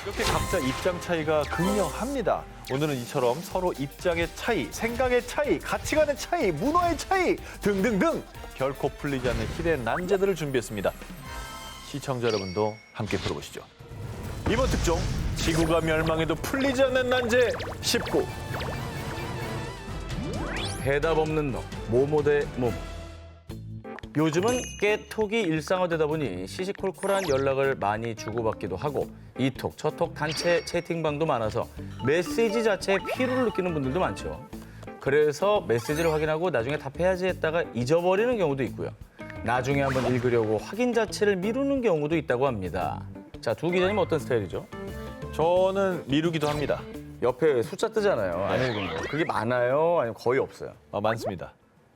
이렇게 각자 입장 차이가 극명합니다. 오늘은 이처럼 서로 입장의 차이, 생각의 차이, 가치관의 차이, 문화의 차이 등등등 결코 풀리지 않는 희대의 난제들을 준비했습니다. 시청자 여러분도 함께 들어보시죠. 이번 특종, 지구가 멸망해도 풀리지 않는 난제 19. 대답 없는 너, 모모 대 모모. 요즘은 깨톡이 일상화되다 보니 시시콜콜한 연락을 많이 주고받기도 하고 이톡, 저톡 단체 채팅방도 많아서 메시지 자체에 피로를 느끼는 분들도 많죠. 그래서 메시지를 확인하고 나중에 답해야지 했다가 잊어버리는 경우도 있고요. 나중에 한번 읽으려고 확인 자체를 미루는 경우도 있다고 합니다. 자, 두 기자님 어떤 스타일이죠? 저는 미루기도 합니다. 옆에 숫자 뜨잖아요. 안 읽은 거. 그게 많아요? 아니면 거의 없어요? 많습니다.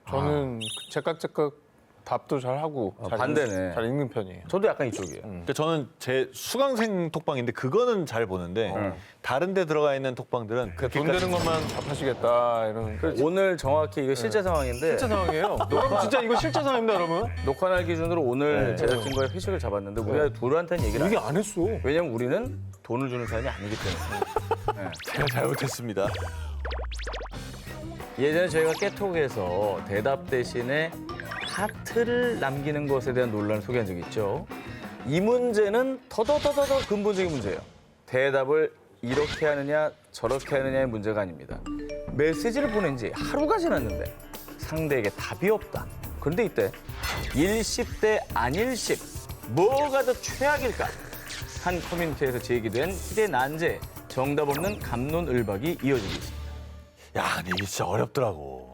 저는 제깍제깍 답도 잘 하고 반대네. 잘 읽는 편이에요. 저도 약간 이쪽이에요. 그러니까 저는 제 수강생 톡방인데 그거는 잘 보는데 다른 데 들어가 있는 톡방들은 돈 되는 것만 답하시겠다 이런. 오늘 정확히 이거 실제 상황인데 실제 상황이에요. 여러분 진짜 이거 실제 상황입니다, 여러분. 녹화 날 기준으로 오늘 제작진과의 회식을 잡았는데 우리가 둘한테는 얘기를 안 이게 해요. 안 했어. 왜냐면 우리는 돈을 주는 사람이 아니기 때문에. 제가 잘못했습니다. 예전에 저희가 깨톡에서 대답 대신에 하트를 남기는 것에 대한 논란을 소개한 적이 있죠. 이 문제는 더더더더 근본적인 문제예요. 대답을 이렇게 하느냐 저렇게 하느냐의 문제가 아닙니다. 메시지를 보낸 지 하루가 지났는데 상대에게 답이 없다. 그런데 이때 일십 대 안일십 뭐가 더 최악일까? 한 커뮤니티에서 제기된 희대 난제 정답 없는 갑론을박이 이어지고 있습니다. 야, 근데 이게 진짜 어렵더라고.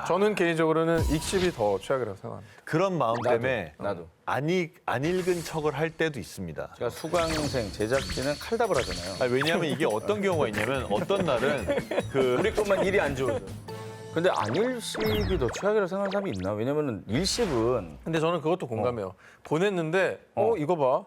저는 개인적으로는 익십이 더 최악이라고 생각합니다. 그런 마음 때문에 나도. 안 읽은 척을 할 때도 있습니다. 제가 수강생 제작진은 칼답을 하잖아요. 왜냐하면 이게 어떤 경우가 있냐면 어떤 날은 우리 것만 일이 안 좋아서. 근데 안일십이 더 최악이라고 생각하는 사람이 있나? 왜냐면 일십은 근데 저는 그것도 공감해요. 보냈는데 이거 봐.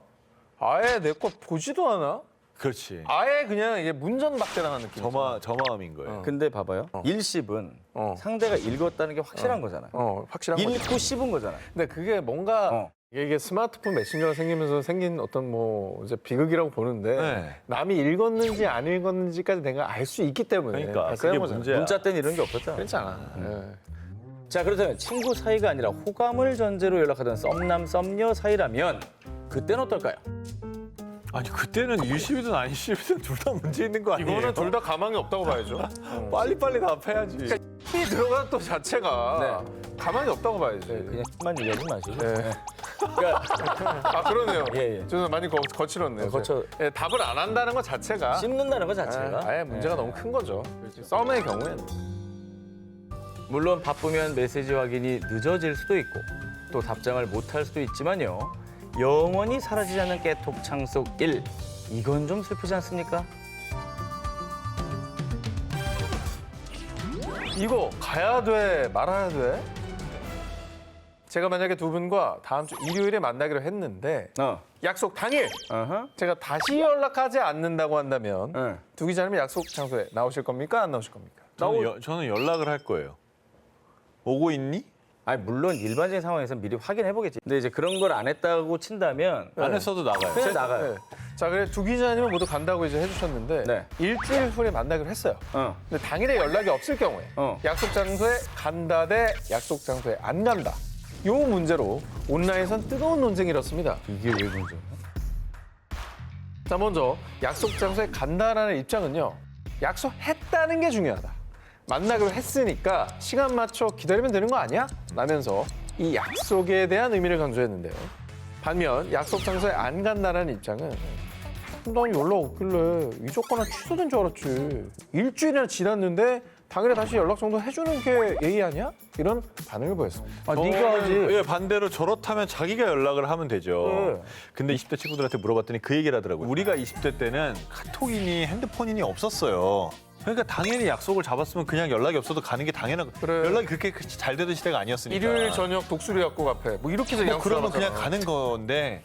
아예 내 거 보지도 않아? 그렇지. 아예 그냥 이게 문전박대당한 느낌. 저 마음인 거예요. 근데 봐봐요. 일십은 상대가 읽었다는 게 확실한 거잖아요. 확실한 거죠. 읽고 씹은 거잖아요. 근데 그게 뭔가 이게 스마트폰 메신저가 생기면서 생긴 어떤 뭐 이제 비극이라고 보는데 네. 남이 읽었는지 안 읽었는지까지 내가 알 수 있기 때문에 그러니까 발생한 그게 거잖아. 문제야. 문자 때는 이런 게 없었잖아. 그렇잖아. 예. 자, 그렇다면 친구 사이가 아니라 호감을 전제로 연락하던 썸남 썸녀 사이라면 그때는 어떨까요? 아니 그때는 일십이든 안일십이든 둘 다 문제 있는 거 아니에요? 이거는 둘 다 가망이 없다고 봐야죠. 빨리빨리 답해야지. 이 들어간 또 자체가 가망이 없다고 봐야지. 그냥 만 얘기하지 마시고. 네. 그러니까 아 그러네요. 예. 저는 많이 거칠었네요. 예, 답을 안 한다는 것 자체가 씹는다는 것 자체가 아예 문제가 너무 큰 거죠. 썸의 경우에는. 물론 바쁘면 메시지 확인이 늦어질 수도 있고 또 답장을 못할 수도 있지만요. 영원히 사라지지 않는 깨톡 창속 1. 이건 좀 슬프지 않습니까? 이거 가야 돼, 말아야 돼? 제가 만약에 두 분과 다음 주 일요일에 만나기로 했는데 약속 당일 어허. 제가 다시 연락하지 않는다고 한다면 응. 두 기자님은 약속 장소에 나오실 겁니까? 안 나오실 겁니까? 저는 연락을 할 거예요. 오고 있니? 아니 물론 일반적인 상황에서 미리 확인해 보겠지. 근데 이제 그런 걸 안 했다고 친다면 안 했어도 나가요. 그냥 나가요. 네. 자, 그래 두 기자님은 모두 간다고 이제 해주셨는데 네. 일주일 후에 만나기로 했어요. 어. 근데 당일에 연락이 없을 경우에 약속 장소에 간다 대 약속 장소에 안 간다. 요 문제로 온라인에선 뜨거운 논쟁이 일었습니다. 이게 왜 문제야? 자, 먼저 약속 장소에 간다라는 입장은요. 약속했다는 게 중요하다. 만나기로 했으니까 시간 맞춰 기다리면 되는 거 아니야? 라면서 이 약속에 대한 의미를 강조했는데요. 반면 약속 장소에 안 간다라는 입장은 난 연락 없길래 잊었거나 취소된 줄 알았지. 일주일이나 지났는데 당일에 다시 연락 정도 해주는 게 예의 아니야? 이런 반응을 보였습니다. 아, 네가 하지. 예, 반대로 저렇다면 자기가 연락을 하면 되죠. 근데 20대 친구들한테 물어봤더니 그 얘기를 하더라고요. 우리가 20대 때는 카톡이니 핸드폰이니 없었어요. 그러니까 당연히 약속을 잡았으면 그냥 연락이 없어도 가는 게 당연한 거. 그래. 연락이 그렇게 잘 되던 시대가 아니었으니까. 일요일 저녁 독수리 약국 앞에 뭐 이렇게 해서 그러면 그냥 가는 건데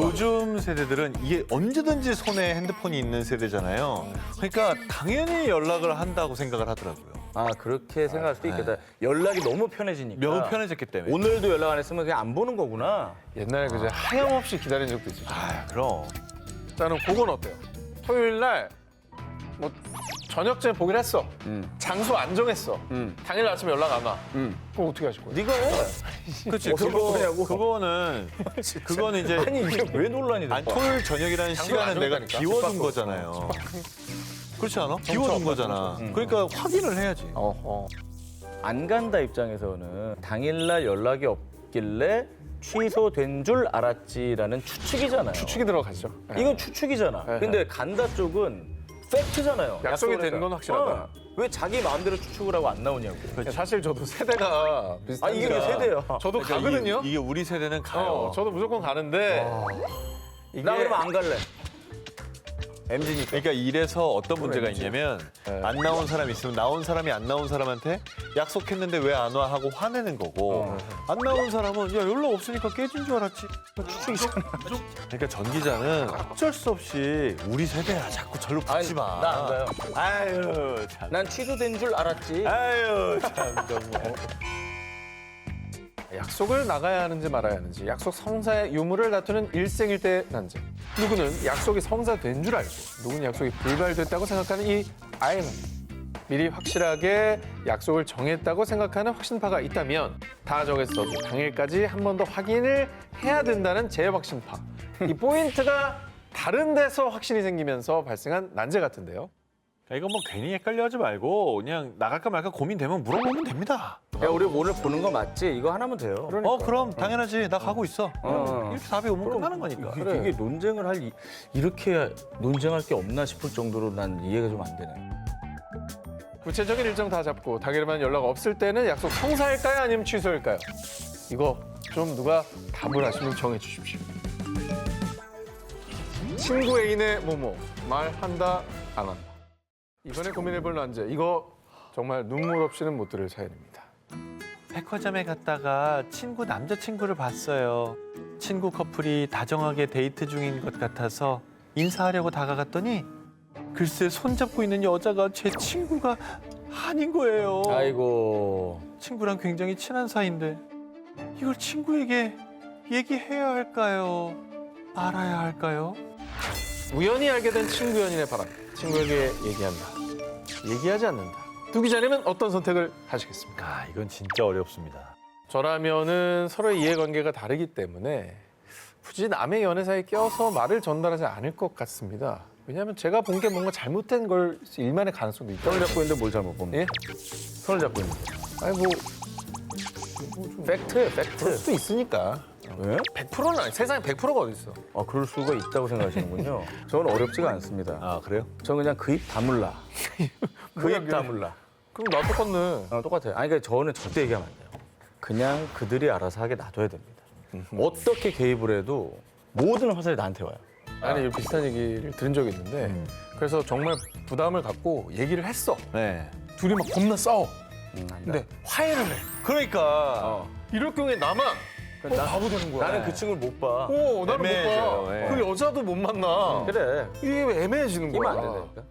요즘 세대들은 이게 언제든지 손에 핸드폰이 있는 세대잖아요. 그러니까 당연히 연락을 한다고 생각을 하더라고요. 아 그렇게 생각할 수도 있겠다. 연락이 너무 편해지니까. 너무 편해졌기 때문에. 오늘도 연락 안 했으면 그냥 안 보는 거구나. 옛날에 그제 하염없이 기다린 적도 있었죠. 아, 그럼. 나는 그건 어때요? 토요일 날 뭐 저녁쯤에 보기로 했어. 장소 안 정했어. 당일 아침에 연락 안 와. 그럼 어떻게 하실 거예요? 네가 해. 그렇지. 그거는 이제 아니 이게 왜 논란이 돼? 아니, 토요일 저녁이라는 장소를 안 시간은 내가 정했다니까. 비워둔 거잖아요. 그렇지 않아? 비워둔 거잖아. 그러니까 확인을 해야지. 안 간다 입장에서는 당일날 연락이 없길래 취소된 줄 알았지라는 추측이잖아요. 추측이 들어가죠. 네. 이건 추측이잖아. 네. 근데 간다 쪽은 팩트잖아요. 약속이 약속을 된 건 했다. 확실하다. 왜 자기 마음대로 추측을 하고 안 나오냐고. 사실 저도 세대가 비슷하니까. 아 이게 왜 세대야? 저도 그러니까 가거든요. 이게 우리 세대는 가요. 저도 무조건 가는데 이게 나 그러면 안 갈래. MZ니까. 그러니까 이래서 어떤 문제가 MG. 있냐면 네. 안 나온 사람이 있으면 나온 사람이 안 나온 사람한테 약속했는데 왜 안 와 하고 화내는 거고 안 나온 사람은 야 연락 없으니까 깨진 줄 알았지. 추측이잖아. 그러니까 전 기자는 어쩔 수 없이 우리 세대야 자꾸 절로 붙지 마. 나 안 가요. 아유 참. 난 취소된 줄 알았지. 아유 참 정말. 약속을 나가야 하는지 말아야 하는지 약속 성사의 유무를 다투는 일생일대 난제. 누구는 약속이 성사된 줄 알고 누구는 약속이 불발됐다고 생각하는 이 아이는 미리 확실하게 약속을 정했다고 생각하는 확신파가 있다면 다 정했어도 당일까지 한 번 더 확인을 해야 된다는 재확신파. 이 포인트가 다른 데서 확신이 생기면서 발생한 난제 같은데요. 이거 뭐 괜히 헷갈려하지 말고 그냥 나갈까 말까 고민되면 물어보면 됩니다. 야 우리 오늘 보는 거 맞지? 이거 하나면 돼요. 그럼 당연하지. 나 가고 있어. 이렇게 답이 오면 끝나는 거니까. 이게 논쟁을 이렇게 논쟁할 게 없나 싶을 정도로 난 이해가 좀 안 되네. 구체적인 일정 다 잡고 당일에만 연락 없을 때는 약속 성사일까요? 아니면 취소일까요? 이거 좀 누가 답을 하시면 정해 주십시오. 친구 애인의 뭐뭐 말한다 안 한다. 이번에 고민해볼 난제. 이거 정말 눈물 없이는 못 들을 사연입니다. 백화점에 갔다가 남자친구를 봤어요. 친구 커플이 다정하게 데이트 중인 것 같아서 인사하려고 다가갔더니 글쎄 손잡고 있는 여자가 제 친구가 아닌 거예요. 아이고. 친구랑 굉장히 친한 사이인데 이걸 친구에게 얘기해야 할까요? 말아야 할까요? 우연히 알게 된 친구 연인의 바람. 친구에게 얘기한다. 얘기하지 않는다. 두 기자님은 어떤 선택을 하시겠습니까? 이건 진짜 어렵습니다. 저라면은 서로의 이해관계가 다르기 때문에 굳이 남의 연애사에 껴서 말을 전달하지 않을 것 같습니다. 왜냐하면 제가 본 게 뭔가 잘못된 걸 일만의 가능성도 있다. 손을 잡고 있는데 뭘 잘못 봅니까? 예? 손을 잡고 있는데. 아니 뭐 팩트예요, 그럴 팩트. 수도 있으니까. 왜? 100%는 아니. 세상에 100%가 어디 있어? 아, 그럴 수가 있다고 생각하시는군요. 저는 어렵지가 않습니다. 아 그래요? 저는 그냥 그 입 다물라. 그 입 다물라. 그럼 나 똑같네. 똑같아요. 아니, 그러니까 저는 절대 얘기하면 안 돼요. 그냥 그들이 알아서 하게 놔둬야 됩니다. 어떻게 개입을 해도 모든 화살이 나한테 와요. 아니 비슷한 얘기를 들은 적이 있는데 그래서 정말 부담을 갖고 얘기를 했어. 네. 둘이 막 겁나 싸워. 안 돼. 근데 화해를 해. 그러니까 이럴 경우에 나만 바보 되는 거야. 나는 그 친구를 못 봐. 나는 못 애매해져요, 봐. 예. 그 여자도 못 만나. 그래. 이게 애매해지는 끼면 거야. 안 된다니까.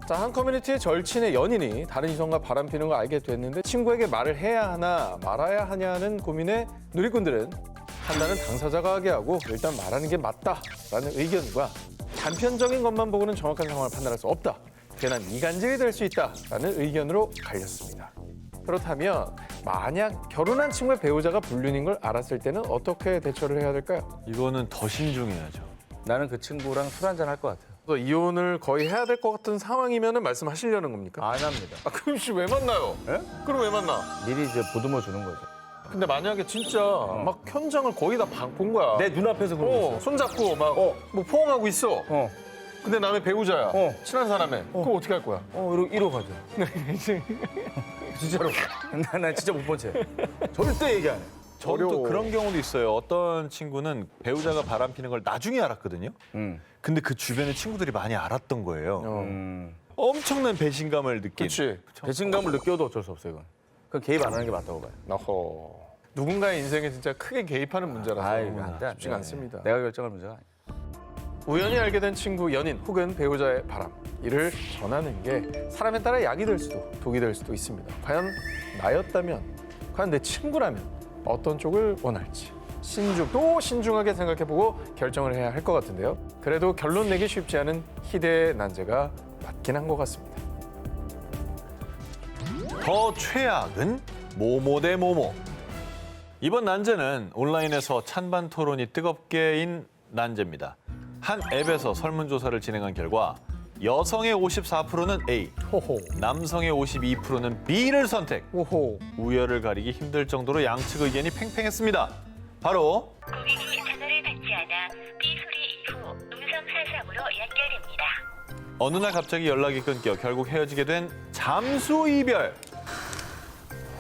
자, 한 커뮤니티의 절친의 연인이 다른 이성과 바람피는 걸 알게 됐는데 친구에게 말을 해야 하나 말아야 하냐는 고민에 누리꾼들은 판단은 당사자가 하게 하고 일단 말하는 게 맞다라는 의견과 단편적인 것만 보고는 정확한 상황을 판단할 수 없다. 괜한 이간질이 될 수 있다라는 의견으로 갈렸습니다. 그렇다면 만약 결혼한 친구의 배우자가 불륜인 걸 알았을 때는 어떻게 대처를 해야 될까요? 이거는 더 신중해야죠. 나는 그 친구랑 술 한잔 할 것 같아요. 그래서 이혼을 거의 해야 될 것 같은 상황이면 말씀하시려는 겁니까? 안 합니다. 그럼 씨 왜 만나요? 예? 그럼 왜 만나? 미리 이제 보듬어 주는 거죠. 근데 만약에 진짜 막 현장을 거의 다 본 거야. 내 눈앞에서 그러고 있어. 손잡고 막 뭐 포옹하고 있어. 어, 근데 남의 배우자야. 어. 친한 사람에. 그럼 어떻게 할 거야? 이러고 가죠. 진짜로. 난 진짜 못 본 채. 절대 얘기 안 해. 저는 또 어려워. 그런 경우도 있어요. 어떤 친구는 배우자가 바람 피는 걸 나중에 알았거든요. 근데 그 주변에 친구들이 많이 알았던 거예요. 엄청난 배신감을 느낀. 그렇지. 배신감을 느껴도 어쩔 수 없어요, 이건. 그건 개입 안 하는 게 맞다고 봐요. 어허. 누군가의 인생에 진짜 크게 개입하는 문제라서 아이고, 안 돼, 안 쉽지가 돼. 않습니다. 내가 결정할 문제가 아니야. 우연히 알게 된 친구, 연인 혹은 배우자의 바람. 이를 전하는 게 사람에 따라 약이 될 수도 독이 될 수도 있습니다. 과연 나였다면, 과연 내 친구라면 어떤 쪽을 원할지. 또 신중하게 생각해보고 결정을 해야 할 것 같은데요. 그래도 결론 내기 쉽지 않은 희대의 난제가 맞긴 한 것 같습니다. 더 최악은 모모 대 모모. 이번 난제는 온라인에서 찬반 토론이 뜨겁게인 난제입니다. 한 앱에서 설문조사를 진행한 결과 여성의 54%는 A, 호호. 남성의 52%는 B를 선택. 호호. 우열을 가리기 힘들 정도로 양측 의견이 팽팽했습니다. 바로 고객이 전화를 받지 않아 삐 소리 이후 음성 사상으로 연결됩니다. 어느 날 갑자기 연락이 끊겨 결국 헤어지게 된 잠수 이별.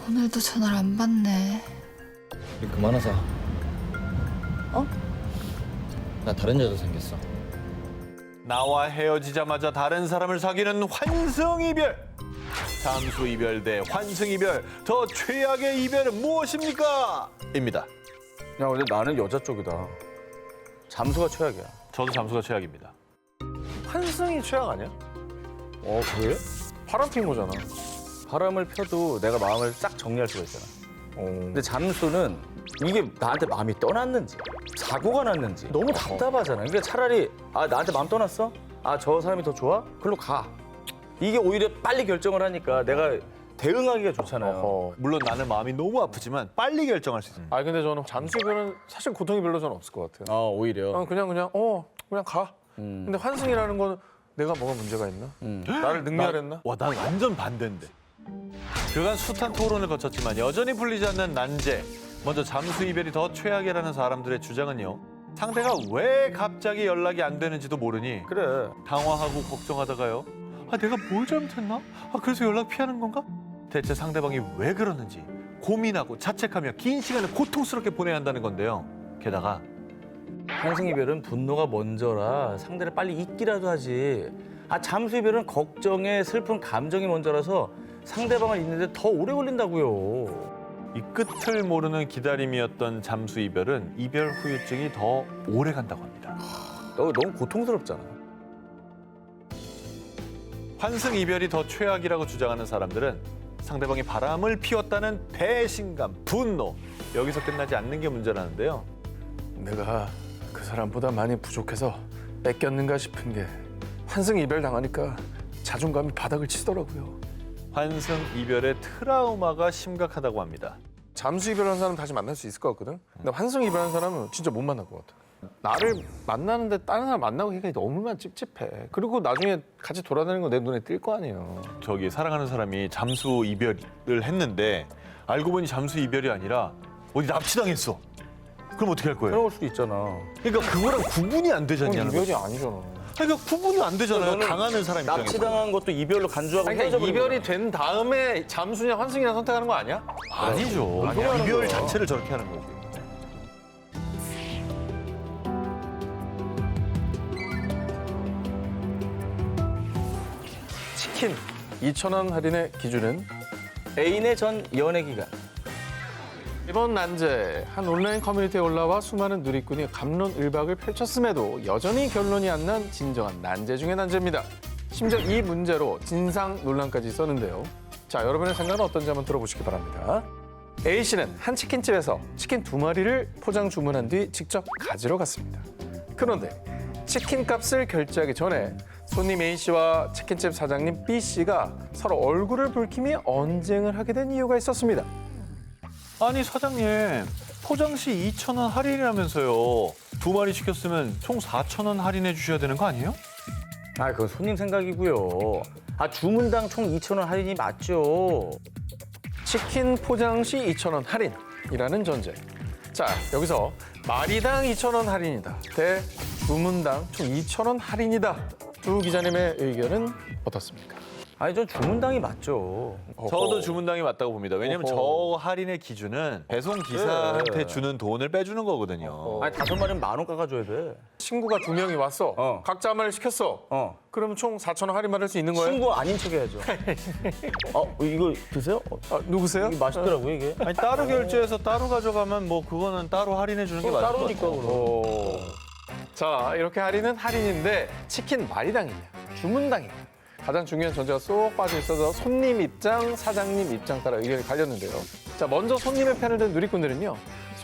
오늘도 전화를 안 받네. 우리 그만하자. 어? 나 다른 여자 생겼어. 나와 헤어지자마자 다른 사람을 사귀는 환승 이별. 잠수 이별 대 환승 이별. 더 최악의 이별은 무엇입니까? 입니다. 야, 근데 나는 여자 쪽이다. 잠수가 최악이야. 저도 잠수가 최악입니다. 환승이 최악 아니야? 그래? 바람 핀 거잖아. 바람을 펴도 내가 마음을 싹 정리할 수가 있잖아. 근데 잠수는 이게 나한테 마음이 떠났는지 사고가 났는지 너무 답답하잖아. 그러니까 차라리 나한테 마음 떠났어? 저 사람이 더 좋아? 글로 가. 이게 오히려 빨리 결정을 하니까 내가 대응하기가 좋잖아요. 물론 나는 마음이 너무 아프지만 빨리 결정할 수 있습니다. 근데 저는 잠수 이별은 사실 고통이 별로 저는 없을 것 같아요. 오히려. 그냥 가. 근데 환승이라는 건 내가 뭐가 문제가 있나? 나를 능멸했나? 와, 난 완전 반대인데. 그간 숱한 토론을 거쳤지만 여전히 풀리지 않는 난제. 먼저 잠수 이별이 더 최악이라는 사람들의 주장은요. 상대가 왜 갑자기 연락이 안 되는지도 모르니 그래. 당황하고 걱정하다가요. 내가 뭘 잘못했나? 그래서 연락 피하는 건가? 대체 상대방이 왜 그러는지 고민하고 자책하며 긴 시간을 고통스럽게 보내야 한다는 건데요. 게다가 환승 이별은 분노가 먼저라 상대를 빨리 잊기라도 하지. 잠수 이별은 걱정에 슬픈 감정이 먼저라서 상대방을 잊는데 더 오래 걸린다고요. 이 끝을 모르는 기다림이었던 잠수 이별은 이별 후유증이 더 오래 간다고 합니다. 너무 고통스럽잖아. 환승 이별이 더 최악이라고 주장하는 사람들은 상대방이 바람을 피웠다는 배신감, 분노, 여기서 끝나지 않는 게 문제라는데요. 내가 그 사람보다 많이 부족해서 뺏겼는가 싶은 게 환승 이별 당하니까 자존감이 바닥을 치더라고요. 환승 이별의 트라우마가 심각하다고 합니다. 잠수 이별한 사람 다시 만날 수 있을 것 같거든. 근데 환승 이별한 사람은 진짜 못 만날 것 같아. 나를 만나는데 다른 사람 만나고 하니까 너무나 찝찝해. 그리고 나중에 같이 돌아다니는 거 내 눈에 띌 거 아니에요. 저기 사랑하는 사람이 잠수 이별을 했는데 알고 보니 잠수 이별이 아니라 어디 납치당했어. 그럼 어떻게 할 거예요? 그럴 수도 있잖아. 그러니까 그거랑 구분이 안 그건 되잖냐는 거죠. 이별이 아니잖아. 그러니까 구분이 안 되잖아요. 당하는 사람 입장에서. 납치당한 것도 이별로 간주하고 그러니까 헤어져버린 이별이 거야. 된 다음에 잠수냐 환승이냐 선택하는 거 아니야? 아니죠. 아니야. 이별 거야. 자체를 저렇게 하는 거지. 치킨 2,000원 할인의 기준은 애인의 전 연애 기간. 이번 난제 한 온라인 커뮤니티에 올라와 수많은 누리꾼이 갑론을박을 펼쳤음에도 여전히 결론이 안 난 진정한 난제 중의 난제입니다. 심지어 이 문제로 진상 논란까지 있었는데요. 자, 여러분의 생각은 어떤지 한번 들어보시기 바랍니다. A씨는 한 치킨집에서 치킨 2마리를 포장 주문한 뒤 직접 가지러 갔습니다. 그런데 치킨 값을 결제하기 전에 손님 A씨와 치킨집 사장님 B씨가 서로 얼굴을 붉히며 언쟁을 하게 된 이유가 있었습니다. 아니 사장님 포장 시 2,000원 할인이라면서요. 2마리 시켰으면 총 4,000원 할인해 주셔야 되는 거 아니에요? 그건 손님 생각이고요. 주문당 총 2,000원 할인이 맞죠. 치킨 포장 시 2,000원 할인이라는 전제. 자, 여기서 마리당 2,000원 할인이다 대 주문당 총 2,000원 할인이다. 두 기자님의 의견은 어떻습니까? 전 주문당이 맞죠. 저도 주문당이 맞다고 봅니다. 왜냐면 저 할인의 기준은 배송 기사한테 그래. 주는 돈을 빼주는 거거든요. 5마리는 10,000원 깎아줘야 돼. 친구가 2명이 왔어. 각자 한 마리 시켰어. 그러면 총 4,000원 할인 받을 수 있는 거예요? 친구 아닌 척 해야죠. 이거 드세요? 누구세요? 이게 맛있더라고요, 이게. 아니 따로 결제해서 따로 가져가면 뭐 그거는 따로 할인해 주는 게 맞을 것 따로니까, 같아요. 그럼. 자, 이렇게 할인은 할인인데 치킨 마리당이냐 주문당이냐 가장 중요한 전제가 쏙 빠져 있어서 손님 입장, 사장님 입장 따라 의견이 갈렸는데요. 자, 먼저 손님의 편을 든 누리꾼들은요.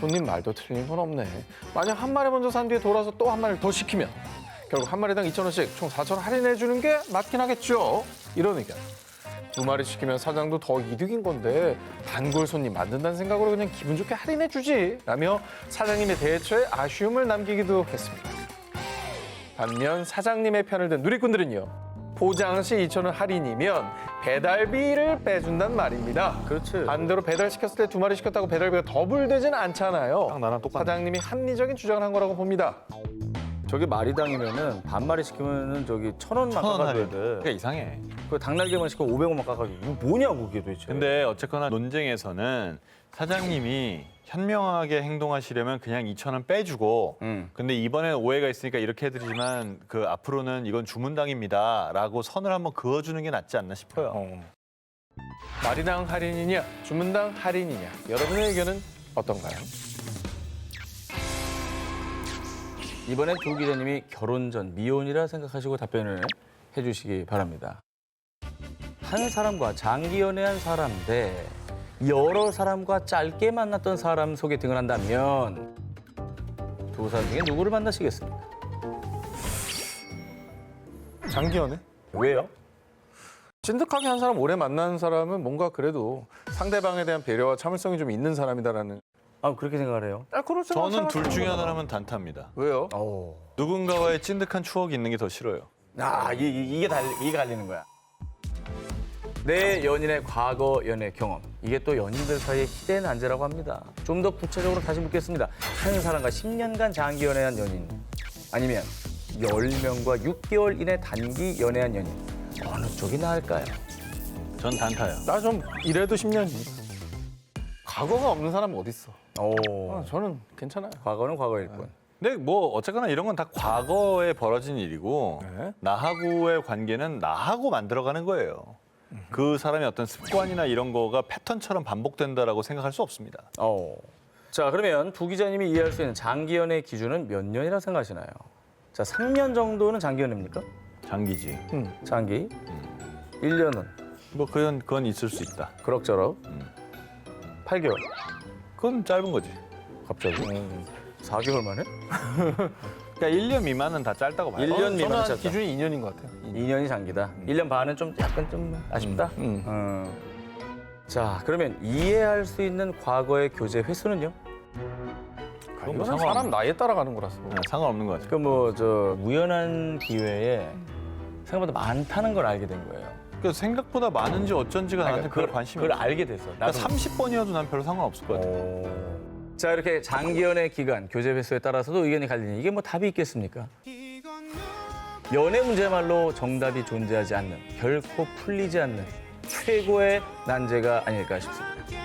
손님 말도 틀린 건 없네. 만약 한 마리 먼저 산 뒤에 돌아서 또 한 마리를 더 시키면 결국 한 마리당 2,000원씩 총 4,000원 할인해 주는 게 맞긴 하겠죠. 이런 의견. 2마리 시키면 사장도 더 이득인 건데 단골 손님 만든다는 생각으로 그냥 기분 좋게 할인해 주지 라며 사장님의 대처에 아쉬움을 남기기도 했습니다. 반면 사장님의 편을 든 누리꾼들은요. 포장 시 2,000원 할인이면 배달비를 빼준단 말입니다. 그렇지. 반대로 배달시켰을 때 2마리 시켰다고 배달비가 더블되지는 않잖아요. 딱 나랑 똑같네. 사장님이 합리적인 주장을 한 거라고 봅니다. 저기 마리당이면은 반마리 시키면은 저기 1,000원만 1,000원 깎아줘야 할인. 돼. 그러니까 이상해. 그 닭날개만 시켜 500원만 깎아줘. 이거 뭐냐고 그게 도대체. 근데 어쨌거나 논쟁에서는 사장님이 현명하게 행동하시려면 그냥 2,000원 빼주고 근데 이번에는 오해가 있으니까 이렇게 해드리지만 그 앞으로는 이건 주문당입니다라고 선을 한번 그어주는 게 낫지 않나 싶어요. 마리당 할인이냐 주문당 할인이냐 여러분의 의견은 어떤가요? 이번엔 조 기자님이 결혼 전 미혼이라 생각하시고 답변을 해주시기 바랍니다. 한 사람과 장기 연애한 사람 대 여러 사람과 짧게 만났던 사람 소개팅을 한다면 두 사람 중에 누구를 만나시겠습니까? 장기 연애? 왜요? 찐득하게 한 사람 오래 만나는 사람은 뭔가 그래도 상대방에 대한 배려와 참을성이 좀 있는 사람이다라는. 아 그렇게 생각을 해요? 저는 둘 중에 하나라면 단타입니다. 왜요? 누군가와의 찐득한 추억이 있는 게 더 싫어요. 이게 갈리는 거야. 내 연인의 과거 연애 경험. 이게 또 연인들 사이의 희대 난제라고 합니다. 좀 더 구체적으로 다시 묻겠습니다. 한 사람과 10년간 장기 연애한 연인. 아니면 10명과 6개월 이내 단기 연애한 연인. 어느 쪽이 나을까요? 전 단타요. 나 좀 이래도 10년이. 과거가 없는 사람은 어딨어? 저는 괜찮아요. 과거는 과거일 뿐. 근데 뭐 어쨌거나 이런 건 다 과거에 벌어진 일이고 네. 나하고의 관계는 나하고 만들어가는 거예요. 그 사람의 어떤 습관이나 이런 거가 패턴처럼 반복된다라고 생각할 수 없습니다. 자, 그러면 두 기자님이 이해할 수 있는 장기 연애 기준은 몇 년이라 생각하시나요? 자, 3년 정도는 장기 연애입니까? 장기지. 장기. 1년은 뭐 그건 있을 수 있다. 그럭저럭. 8개월. 그건 짧은 거지. 갑자기? 4개월 만에? 그러니까 1년 미만은 다 짧다고 봐요. 1년 저는 미만 한 짧다. 기준이 2년인 것 같아요. 2년이 장기다. 1년 반은 좀 약간 좀 아쉽다. 자, 그러면 이해할 수 있는 과거의 교제 횟수는요? 그건 뭐 이거는 사람 나이에 따라가는 거라서. 상관없는 거 같아요. 그 뭐 저 우연한 기회에 생각보다 많다는 걸 알게 된 거예요. 그러니까 생각보다 많은지 어쩐지가 나한테 별 관심이 그걸 없어. 알게 됐어. 그러니까 30번이어도 난 별로 상관없을 것 같아. 자, 이렇게 장기 연애 기간, 교제 횟수에 따라서도 의견이 갈리니 이게 뭐 답이 있겠습니까? 연애 문제말로 정답이 존재하지 않는, 결코 풀리지 않는 최고의 난제가 아닐까 싶습니다.